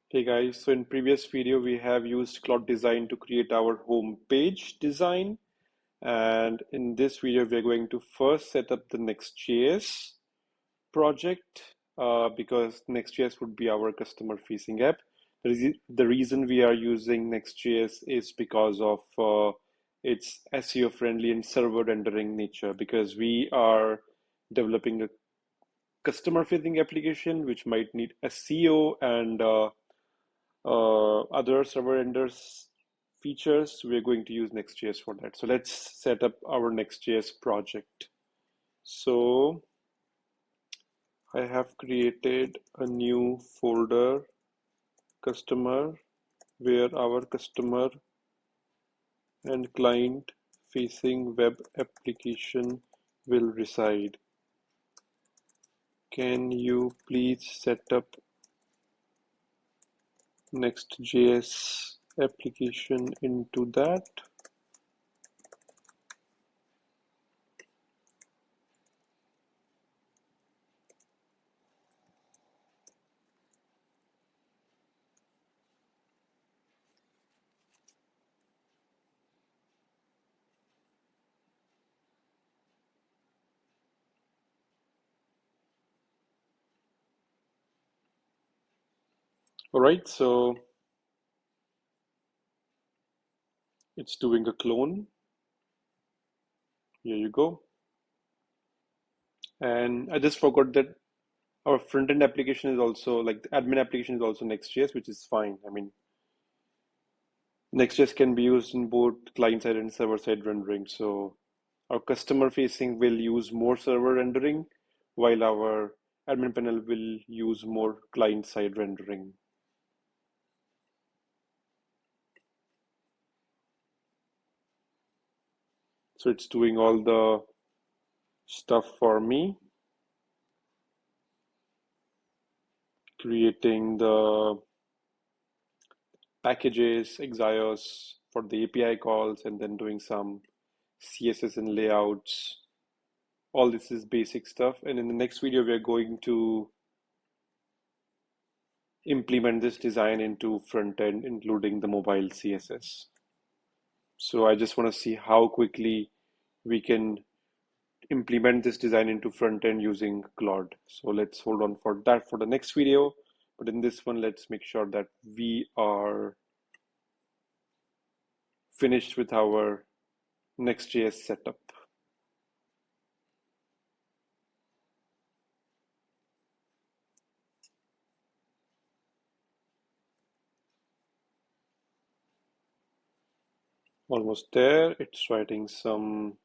Hey guys, so in previous video we have used Cloud Design to create our home page design, and in this video we are going to first set up the Next.js project because Next.js would be our customer facing app. The reason we are using Next.js is because of its SEO friendly and server rendering nature, because we are developing a customer facing application which might need SEO and other server renders features. We're going to use Next.js for that. So let's set up our Next.js project. So I have created a new folder, customer, where our customer and client facing web application will reside. Can you please set up Next.js application into that? All right, so it's doing a clone. Here you go. And I just forgot that our front-end application is also, like, the admin application is also Next.js, which is fine. I mean, Next.js can be used in both client-side and server-side rendering. So our customer-facing will use more server rendering, while our admin panel will use more client-side rendering. So it's doing all the stuff for me, creating the packages, exios for the API calls, and then doing some CSS and layouts. All this is basic stuff. And in the next video, we are going to implement this design into front end, including the mobile CSS. So I just want to see how quickly we can implement this design into front end using Claude. So let's hold on for that for the next video. But in this one, let's make sure that we are finished with our Next.js setup. Almost there. It's writing some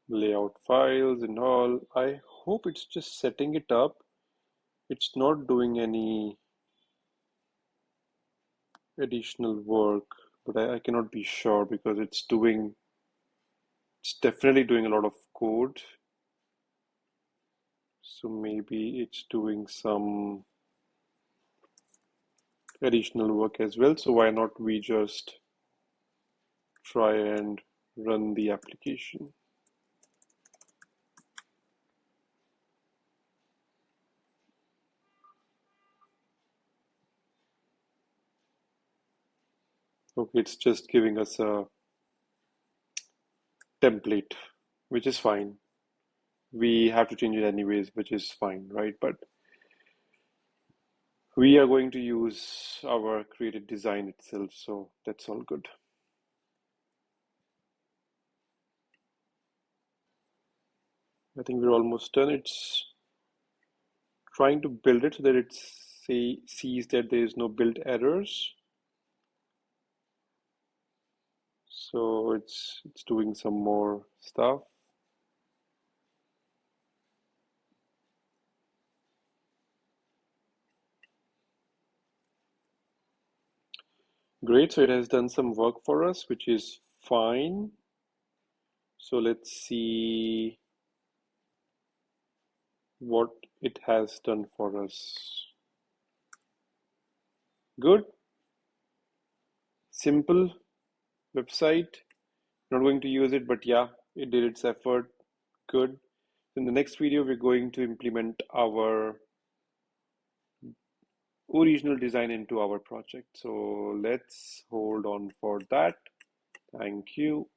layout files and all. I hope it's just setting it up. It's not doing any additional work, but I cannot be sure because it's definitely doing a lot of code. So maybe it's doing some additional work as well. So why not we just try and run the application. Okay, it's just giving us a template, which is fine. We have to change it anyways, which is fine, right? But we are going to use our created design itself, so that's all good. I think we're almost done. It's trying to build it so that it sees that there is no build errors. So it's doing some more stuff. Great, so it has done some work for us, which is fine. So let's see what it has done for us. Good, simple website. Not going to use it, but yeah, it did its effort. Good. In the next video, we're going to implement our original design into our project. So let's hold on for that. Thank you.